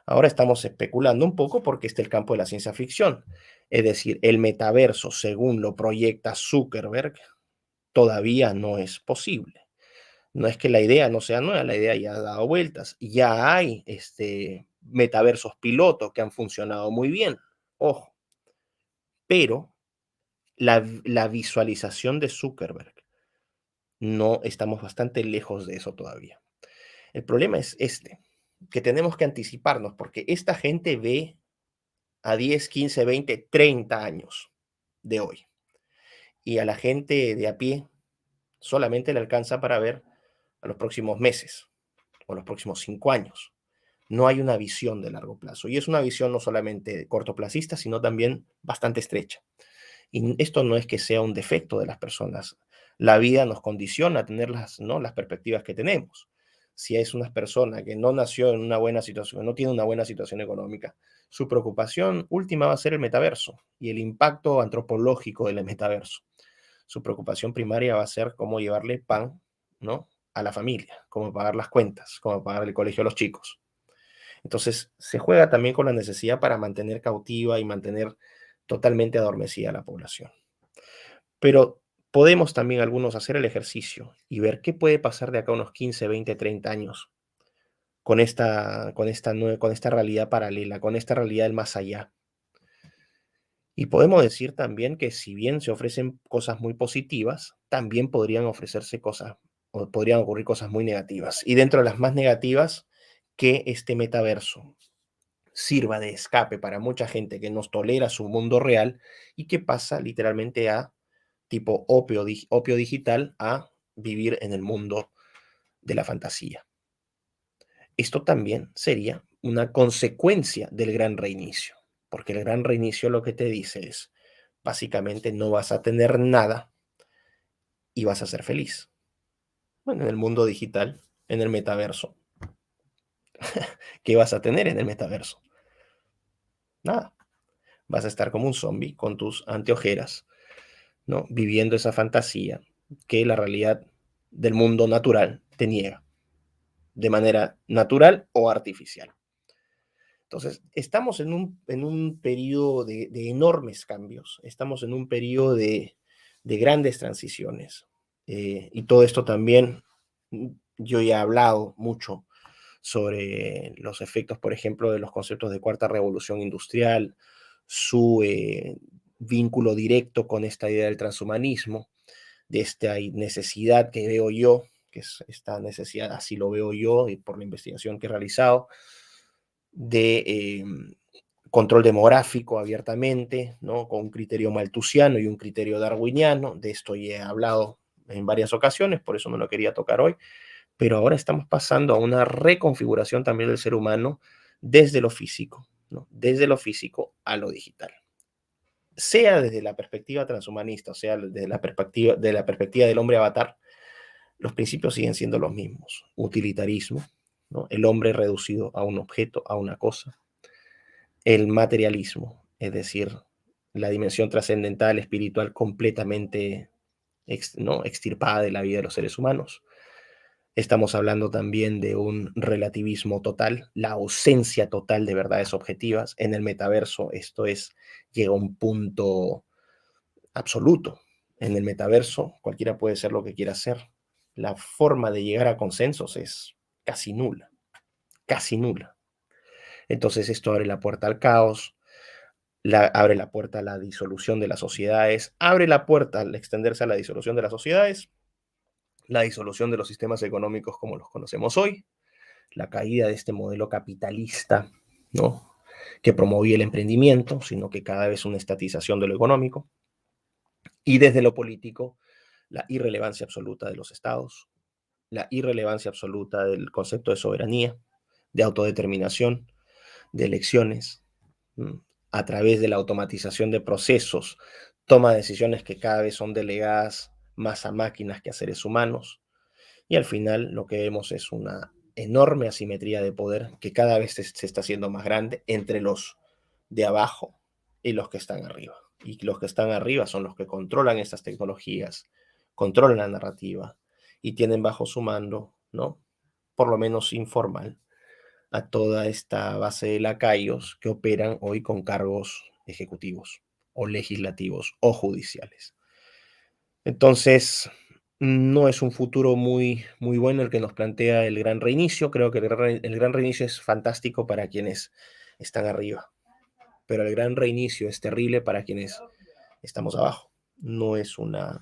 Ahora estamos especulando un poco porque está el campo de la ciencia ficción. Es decir, el metaverso, según lo proyecta Zuckerberg, todavía no es posible. No es que la idea no sea nueva, la idea ya ha dado vueltas. Ya hay metaversos pilotos que han funcionado muy bien. Ojo, pero la visualización de Zuckerberg, no estamos bastante lejos de eso todavía. El problema es que tenemos que anticiparnos porque esta gente ve a 10, 15, 20, 30 años de hoy. Y a la gente de a pie solamente le alcanza para ver a los próximos meses o los próximos 5 años. No hay una visión de largo plazo. Y es una visión no solamente cortoplacista, sino también bastante estrecha. Y esto no es que sea un defecto de las personas. La vida nos condiciona a tener las perspectivas que tenemos. Si es una persona que no nació en una buena situación, no tiene una buena situación económica, su preocupación última va a ser el metaverso y el impacto antropológico del metaverso. Su preocupación primaria va a ser cómo llevarle pan, ¿no?, a la familia, cómo pagar las cuentas, cómo pagar el colegio a los chicos. Entonces, se juega también con la necesidad para mantener cautiva y mantener totalmente adormecida a la población. Pero podemos también algunos hacer el ejercicio y ver qué puede pasar de acá a unos 15, 20, 30 años con esta realidad paralela, con esta realidad del más allá. Y podemos decir también que si bien se ofrecen cosas muy positivas, también podrían ofrecerse cosas o podrían ocurrir cosas muy negativas. Y dentro de las más negativas, que este metaverso sirva de escape para mucha gente que nos tolera su mundo real y que pasa literalmente a tipo opio digital a vivir en el mundo de la fantasía. Esto también sería una consecuencia del gran reinicio, porque el gran reinicio lo que te dice es, básicamente no vas a tener nada y vas a ser feliz. Bueno, en el mundo digital, en el metaverso, ¿qué vas a tener en el metaverso? Nada. Vas a estar como un zombie con tus anteojeras, ¿no?, viviendo esa fantasía que la realidad del mundo natural te niega, de manera natural o artificial. Entonces, estamos en un periodo de enormes cambios, estamos en un periodo de grandes transiciones. Y todo esto también, yo ya he hablado mucho sobre los efectos, por ejemplo, de los conceptos de cuarta revolución industrial, su vínculo directo con esta idea del transhumanismo, de esta necesidad que veo yo, que es esta necesidad, así lo veo yo y por la investigación que he realizado, de control demográfico abiertamente, ¿no?, con un criterio malthusiano y un criterio darwiniano. De esto ya he hablado en varias ocasiones, por eso no lo quería tocar hoy, pero ahora estamos pasando a una reconfiguración también del ser humano desde lo físico, ¿no?, desde lo físico a lo digital. Sea desde la perspectiva transhumanista, o sea, desde la perspectiva del hombre avatar, los principios siguen siendo los mismos. Utilitarismo, ¿no?, el hombre reducido a un objeto, a una cosa. El materialismo, es decir, la dimensión trascendental, espiritual, completamente ¿no?, extirpada de la vida de los seres humanos. Estamos hablando también de un relativismo total, la ausencia total de verdades objetivas. En el metaverso esto llega a un punto absoluto. En el metaverso cualquiera puede ser lo que quiera hacer. La forma de llegar a consensos es casi nula, casi nula. Entonces esto abre la puerta al caos, abre la puerta a la disolución de las sociedades, abre la puerta al extenderse a la disolución de las sociedades, la disolución de los sistemas económicos como los conocemos hoy, la caída de este modelo capitalista, ¿no?, que promovía el emprendimiento, sino que cada vez una estatización de lo económico, y desde lo político, la irrelevancia absoluta de los estados, la irrelevancia absoluta del concepto de soberanía, de autodeterminación, de elecciones, a través de la automatización de procesos, toma decisiones que cada vez son delegadas más a máquinas que a seres humanos, y al final lo que vemos es una enorme asimetría de poder que cada vez se está haciendo más grande entre los de abajo y los que están arriba. Y los que están arriba son los que controlan estas tecnologías, controlan la narrativa y tienen bajo su mando, ¿no?, por lo menos informal, a toda esta base de lacayos que operan hoy con cargos ejecutivos o legislativos o judiciales. Entonces, no es un futuro muy, muy bueno el que nos plantea el gran reinicio. Creo que el gran reinicio es fantástico para quienes están arriba, pero el gran reinicio es terrible para quienes estamos abajo. No es una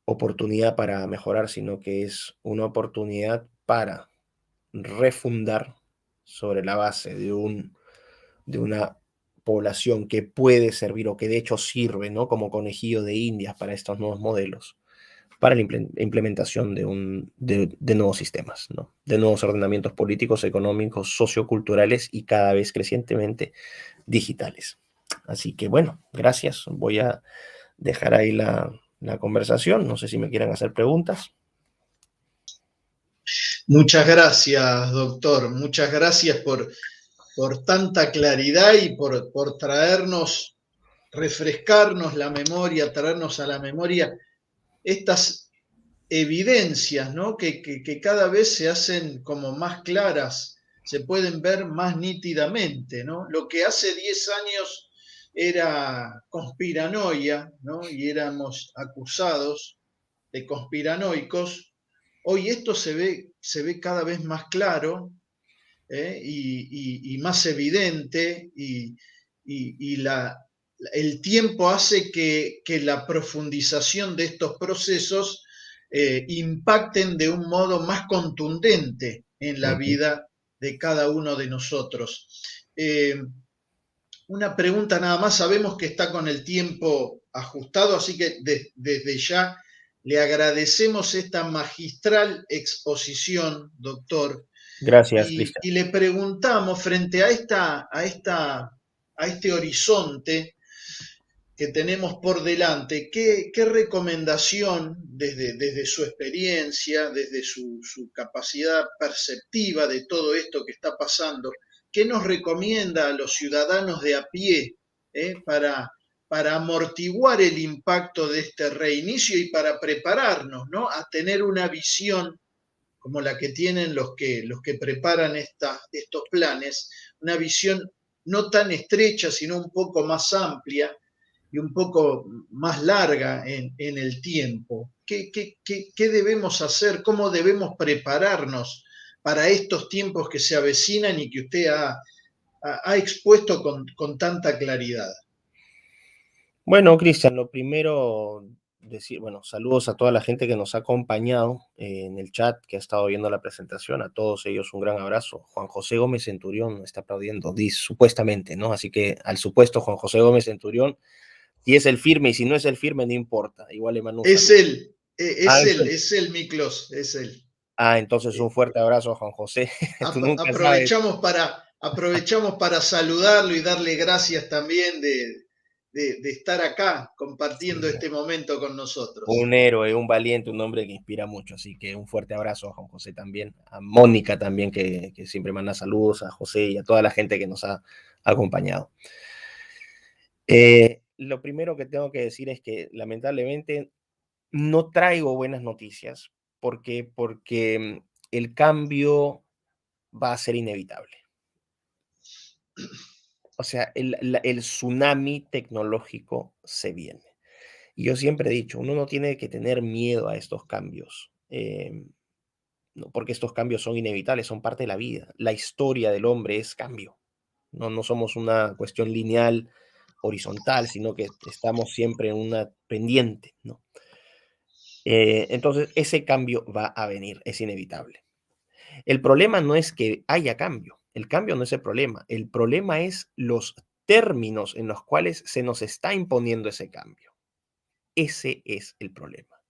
oportunidad para mejorar, sino que es una oportunidad para refundar sobre la base de una población que puede servir o que de hecho sirve, ¿no?, como conejillo de indias para estos nuevos modelos, para la implementación de nuevos sistemas, ¿no?, de nuevos ordenamientos políticos, económicos, socioculturales y cada vez crecientemente digitales. Así que bueno, gracias. Voy a dejar ahí la conversación. No sé si me quieran hacer preguntas. Muchas gracias, doctor. Muchas gracias por tanta claridad y por traernos, refrescarnos la memoria, traernos a la memoria estas evidencias, ¿no?, que cada vez se hacen como más claras, se pueden ver más nítidamente, ¿no? Lo que hace 10 años era conspiranoia, ¿no?, y éramos acusados de conspiranoicos, hoy esto se ve cada vez más claro, y más evidente, y el tiempo hace que la profundización de estos procesos impacten de un modo más contundente en la vida de cada uno de nosotros. Una pregunta nada más, sabemos que está con el tiempo ajustado, así que desde ya le agradecemos esta magistral exposición, doctor, Gracias, Cristian. y le preguntamos frente a este horizonte que tenemos por delante, ¿qué recomendación desde su experiencia, desde su capacidad perceptiva de todo esto que está pasando, qué nos recomienda a los ciudadanos de a pie, para amortiguar el impacto de este reinicio y para prepararnos, ¿no?, a tener una visión como la que tienen los que preparan estos planes, una visión no tan estrecha, sino un poco más amplia y un poco más larga en el tiempo? ¿Qué debemos hacer? ¿Cómo debemos prepararnos para estos tiempos que se avecinan y que usted ha expuesto con tanta claridad? Bueno, Cristian, lo primero, decir, bueno, saludos a toda la gente que nos ha acompañado en el chat, que ha estado viendo la presentación, a todos ellos un gran abrazo. Juan José Gómez Centurión está aplaudiendo, dice, supuestamente, ¿no? Así que al supuesto Juan José Gómez Centurión, si es el firme y si no es el firme, no importa, igual le mando un Es saludo. él, Ah, es él, Miklos, es él. entonces un Eh, fuerte abrazo a Juan José. Tú nunca sabes. aprovechamos para saludarlo y darle gracias también de estar acá compartiendo Sí, este momento con nosotros. un héroe, un valiente, un hombre que inspira mucho. Así que un fuerte abrazo a Juan José también, a Mónica también, que siempre manda saludos, a José y a toda la gente que nos ha acompañado. Lo primero que tengo que decir es que lamentablemente no traigo buenas noticias. ¿Por qué? Porque el cambio va a ser inevitable. O sea, el tsunami tecnológico se viene. Y yo siempre he dicho, uno no tiene que tener miedo a estos cambios, no, porque estos cambios son inevitables, son parte de la vida. La historia del hombre es cambio. No, no somos una cuestión lineal, horizontal, sino que estamos siempre en una pendiente, ¿no? Entonces, ese cambio va a venir, es inevitable. El problema no es que haya cambio, el cambio no es el problema es los términos en los cuales se nos está imponiendo ese cambio. Ese es el problema.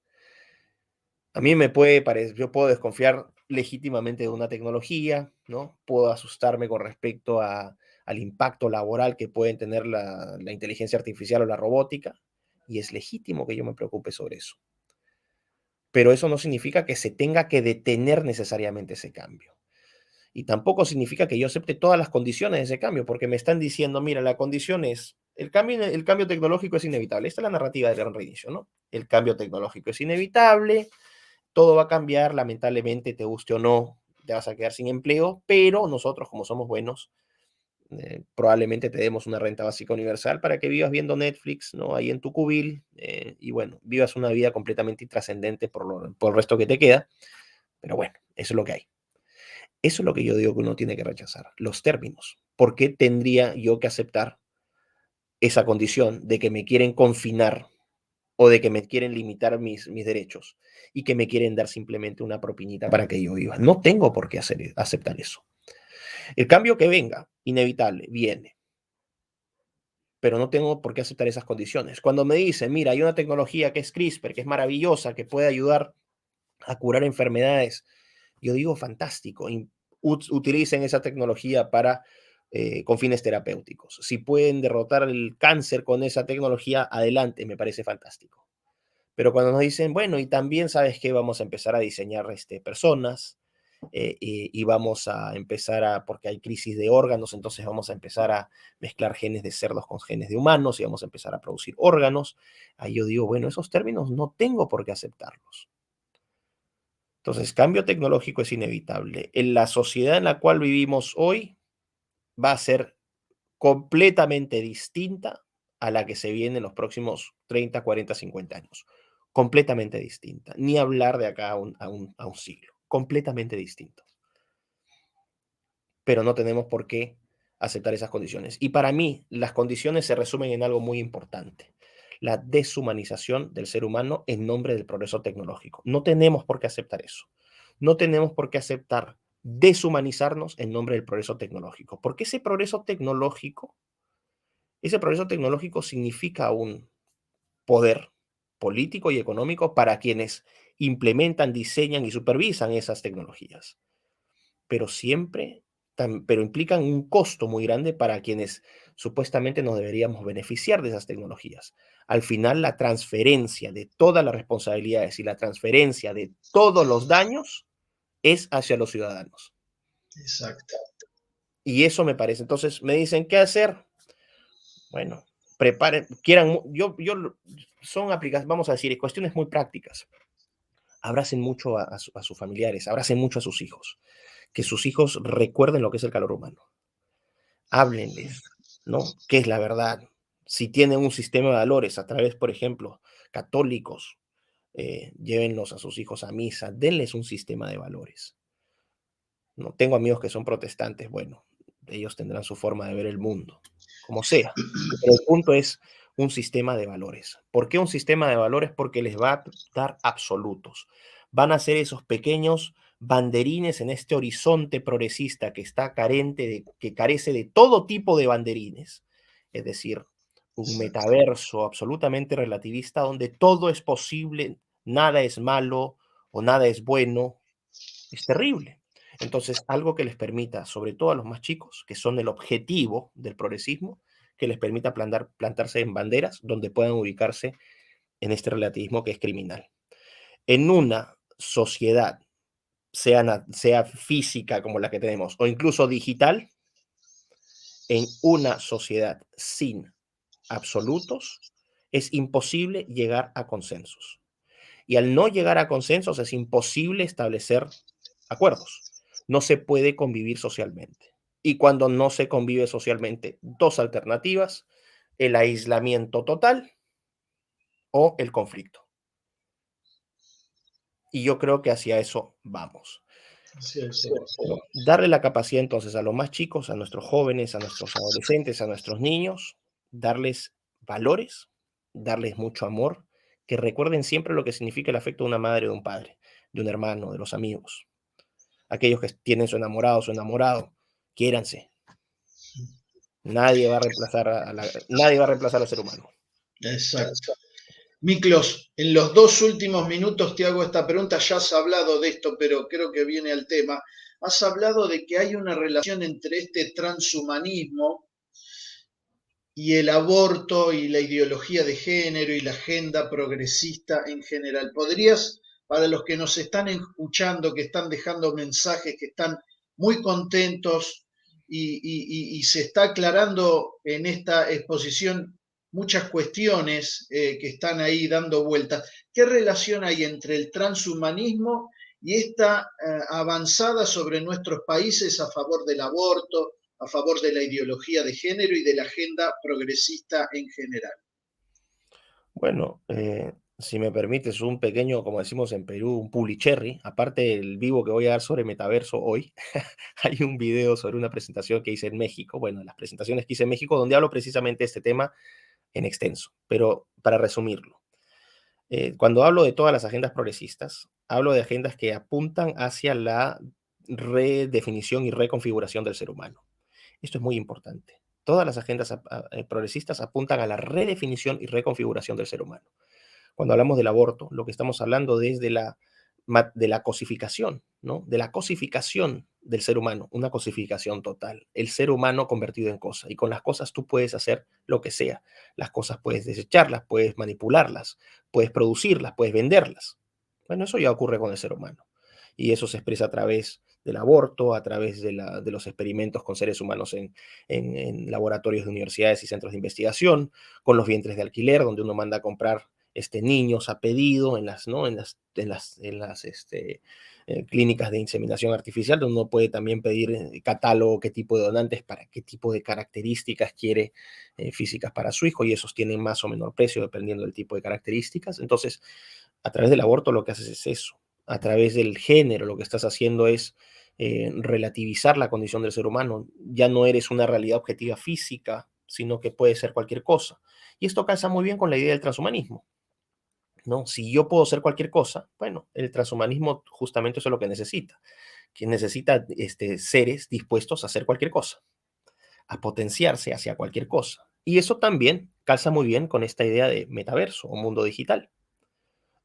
A mí me puede parecer, yo puedo desconfiar legítimamente de una tecnología, ¿no? Puedo asustarme con respecto al impacto laboral que pueden tener la inteligencia artificial o la robótica, y es legítimo que yo me preocupe sobre eso. Pero eso no significa que se tenga que detener necesariamente ese cambio. Y tampoco significa que yo acepte todas las condiciones de ese cambio, porque me están diciendo, mira, la condición es, el cambio tecnológico es inevitable. Esta es la narrativa del gran reinicio, ¿no? El cambio tecnológico es inevitable, todo va a cambiar, lamentablemente, te guste o no, te vas a quedar sin empleo, pero nosotros, como somos buenos, probablemente te demos una renta básica universal para que vivas viendo Netflix, ¿no? Ahí en tu cubil, y bueno, vivas una vida completamente intrascendente por el resto que te queda, pero bueno, eso es lo que hay. Eso es lo que yo digo que uno tiene que rechazar, los términos. ¿Por qué tendría yo que aceptar esa condición de que me quieren confinar o de que me quieren limitar mis derechos y que me quieren dar simplemente una propinita para que yo viva? No tengo por qué aceptar eso. El cambio que venga, inevitable, viene, pero no tengo por qué aceptar esas condiciones. Cuando me dicen, mira, hay una tecnología que es CRISPR, que es maravillosa, que puede ayudar a curar enfermedades, yo digo, fantástico, utilicen esa tecnología para con fines terapéuticos. Si pueden derrotar el cáncer con esa tecnología, adelante, me parece fantástico. Pero cuando nos dicen, bueno, y también sabes que vamos a empezar a diseñar personas y vamos a empezar porque hay crisis de órganos, entonces vamos a empezar a mezclar genes de cerdos con genes de humanos y vamos a empezar a producir órganos. Ahí yo digo, bueno, esos términos no tengo por qué aceptarlos. Entonces, cambio tecnológico es inevitable. En la sociedad en la cual vivimos hoy va a ser completamente distinta a la que se viene en los próximos 30, 40, 50 años. Completamente distinta. Ni hablar de acá a un siglo. Completamente distinto. Pero no tenemos por qué aceptar esas condiciones. Y para mí, las condiciones se resumen en algo muy importante. La deshumanización del ser humano en nombre del progreso tecnológico. No tenemos por qué aceptar eso. No tenemos por qué aceptar deshumanizarnos en nombre del progreso tecnológico. Porque ese progreso tecnológico significa un poder político y económico para quienes implementan, diseñan y supervisan esas tecnologías. Pero siempre, pero implican un costo muy grande para quienes supuestamente nos deberíamos beneficiar de esas tecnologías. Al final, la transferencia de todas las responsabilidades y la transferencia de todos los daños es hacia los ciudadanos. Exacto. Y eso me parece. Entonces, me dicen, ¿qué hacer? Bueno, preparen, quieran, son aplicaciones, vamos a decir, cuestiones muy prácticas. Abracen mucho a sus familiares, abracen mucho a sus hijos, que sus hijos recuerden lo que es el calor humano. Háblenles, ¿no? ¿Qué es la verdad? Si tienen un sistema de valores a través, por ejemplo, católicos, llévenlos a sus hijos a misa, denles un sistema de valores. No tengo amigos que son protestantes, bueno, ellos tendrán su forma de ver el mundo, como sea. Pero el punto es un sistema de valores. ¿Por qué un sistema de valores? Porque les va a dar absolutos. Van a ser esos pequeños banderines en este horizonte progresista que está que carece de todo tipo de banderines. Es decir, un Exacto. metaverso absolutamente relativista donde todo es posible, nada es malo o nada es bueno. Es terrible. Entonces, algo que les permita, sobre todo a los más chicos, que son el objetivo del progresismo, que les permita plantarse en banderas donde puedan ubicarse en este relativismo que es criminal. En una sociedad, sea física como la que tenemos, o incluso digital, en una sociedad sin absolutos, es imposible llegar a consensos. Y al no llegar a consensos es imposible establecer acuerdos. No se puede convivir socialmente. Y cuando no se convive socialmente, dos alternativas: el aislamiento total o el conflicto. Y yo creo que hacia eso vamos. Así es, vamos. ¿No? Darle la capacidad entonces a los más chicos, a nuestros jóvenes, a nuestros adolescentes, a nuestros niños, darles valores, darles mucho amor, que recuerden siempre lo que significa el afecto de una madre o de un padre, de un hermano, de los amigos. Aquellos que tienen su enamorado, quiéranse. Nadie va a reemplazar nadie va a reemplazar al ser humano. Exacto. Miklos, en los 2 últimos minutos te hago esta pregunta. Ya has hablado de esto, pero creo que viene al tema. Has hablado de que hay una relación entre este transhumanismo y el aborto y la ideología de género y la agenda progresista en general. ¿Podrías, para los que nos están escuchando, que están dejando mensajes, que están muy contentos y se está aclarando en esta exposición muchas cuestiones que están ahí dando vueltas? ¿Qué relación hay entre el transhumanismo y esta avanzada sobre nuestros países a favor del aborto, a favor de la ideología de género y de la agenda progresista en general? Bueno, si me permites, un pequeño, como decimos en Perú, un pulicherry, aparte del vivo que voy a dar sobre metaverso hoy, hay un video sobre una presentación que hice en México, bueno, las presentaciones que hice en México, donde hablo precisamente de este tema en extenso, pero para resumirlo, cuando hablo de todas las agendas progresistas, hablo de agendas que apuntan hacia la redefinición y reconfiguración del ser humano. Esto es muy importante. Todas las agendas progresistas apuntan a la redefinición y reconfiguración del ser humano. Cuando hablamos del aborto, lo que estamos hablando es de la cosificación, ¿no? De la cosificación del ser humano, una cosificación total. El ser humano convertido en cosa. Y con las cosas tú puedes hacer lo que sea. Las cosas puedes desecharlas, puedes manipularlas, puedes producirlas, puedes venderlas. Bueno, eso ya ocurre con el ser humano. Y eso se expresa a través del aborto, a través de los experimentos con seres humanos en laboratorios de universidades y centros de investigación, con los vientres de alquiler, donde uno manda a comprar niños a pedido en las, ¿no? Clínicas de inseminación artificial, donde uno puede también pedir catálogo, qué tipo de donantes, para qué tipo de características quiere físicas para su hijo, y esos tienen más o menor precio dependiendo del tipo de características. Entonces, a través del aborto lo que haces es eso. A través del género lo que estás haciendo es relativizar la condición del ser humano. Ya no eres una realidad objetiva física, sino que puede ser cualquier cosa. Y esto calza muy bien con la idea del transhumanismo, ¿no? Si yo puedo ser cualquier cosa, bueno, el transhumanismo justamente eso es lo que necesita seres dispuestos a hacer cualquier cosa, a potenciarse hacia cualquier cosa. Y eso también calza muy bien con esta idea de metaverso o mundo digital,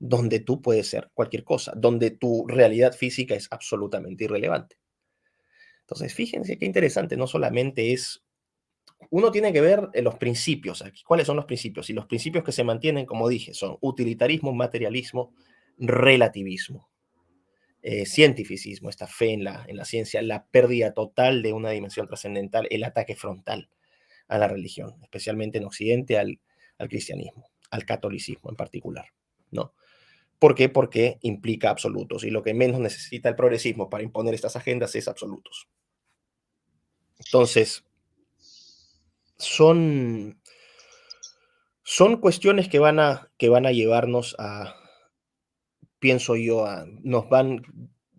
donde tú puedes ser cualquier cosa, donde tu realidad física es absolutamente irrelevante. Entonces, fíjense qué interesante, no solamente es, uno tiene que ver los principios aquí. ¿Cuáles son los principios? Y los principios que se mantienen, como dije, son utilitarismo, materialismo, relativismo, cientificismo, esta fe en la ciencia, la pérdida total de una dimensión trascendental, el ataque frontal a la religión, especialmente en Occidente al cristianismo, al catolicismo en particular, ¿no? ¿Por qué? Porque implica absolutos, y lo que menos necesita el progresismo para imponer estas agendas es absolutos. Entonces, son, son cuestiones que van a llevarnos a, pienso yo, nos van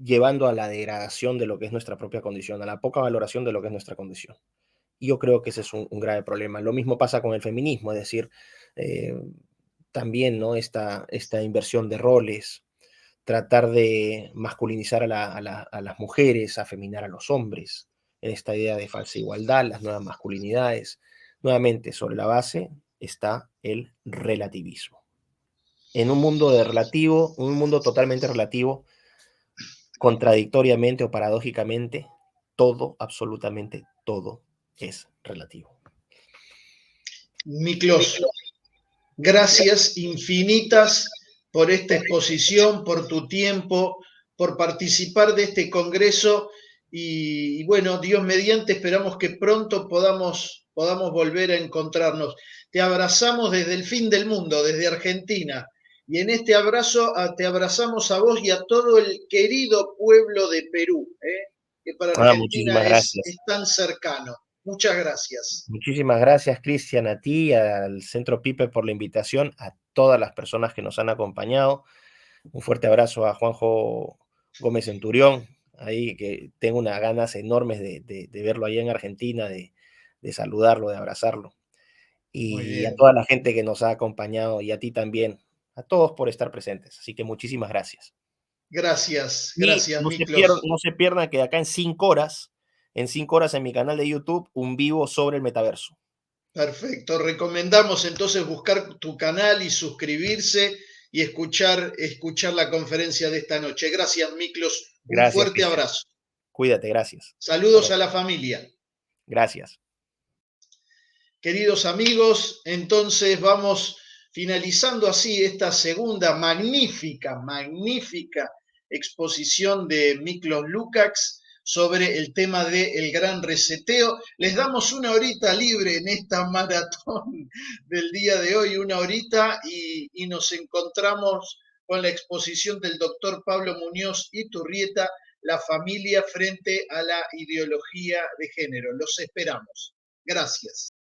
llevando a la degradación de lo que es nuestra propia condición, a la poca valoración de lo que es nuestra condición. Y yo creo que ese es un grave problema. Lo mismo pasa con el feminismo, es decir, eh, también, ¿no? Esta inversión de roles, tratar de masculinizar a las mujeres, afeminar a los hombres, en esta idea de falsa igualdad, las nuevas masculinidades. Nuevamente, sobre la base está el relativismo. En un mundo de relativo, un mundo totalmente relativo, contradictoriamente o paradójicamente, todo, absolutamente todo es relativo. Miklos, gracias infinitas por esta exposición, por tu tiempo, por participar de este congreso y bueno, Dios mediante, esperamos que pronto podamos volver a encontrarnos. Te abrazamos desde el fin del mundo, desde Argentina. Y en este abrazo te abrazamos a vos y a todo el querido pueblo de Perú, que para Argentina Muchísimas es gracias. tan cercano. Muchas gracias. Muchísimas gracias, Cristian, a ti, al Centro Pipe por la invitación, a todas las personas que nos han acompañado. Un fuerte abrazo a Juanjo Gómez Centurión, ahí que tengo unas ganas enormes de verlo allá en Argentina, de saludarlo, de abrazarlo. Muy Y a bien. toda la gente que nos ha acompañado y a ti también, a todos por estar presentes. Así que muchísimas gracias. Gracias, Y gracias, Miklos. no se pierdan que acá en 5 horas en mi canal de YouTube, un vivo sobre el metaverso. Perfecto. Recomendamos entonces buscar tu canal y suscribirse y escuchar la conferencia de esta noche. Gracias, Miklos. Un Gracias, fuerte Cristian. abrazo. Cuídate, gracias. Hasta Saludos luego. a la familia. Gracias. Queridos amigos, entonces vamos finalizando así esta segunda magnífica exposición de Miklos Lukács sobre el tema del gran reseteo. Les damos una horita libre en esta maratón del día de hoy, una horita, y nos encontramos con la exposición del doctor Pablo Muñoz Iturrieta, La familia frente a la ideología de género. Los esperamos. Gracias.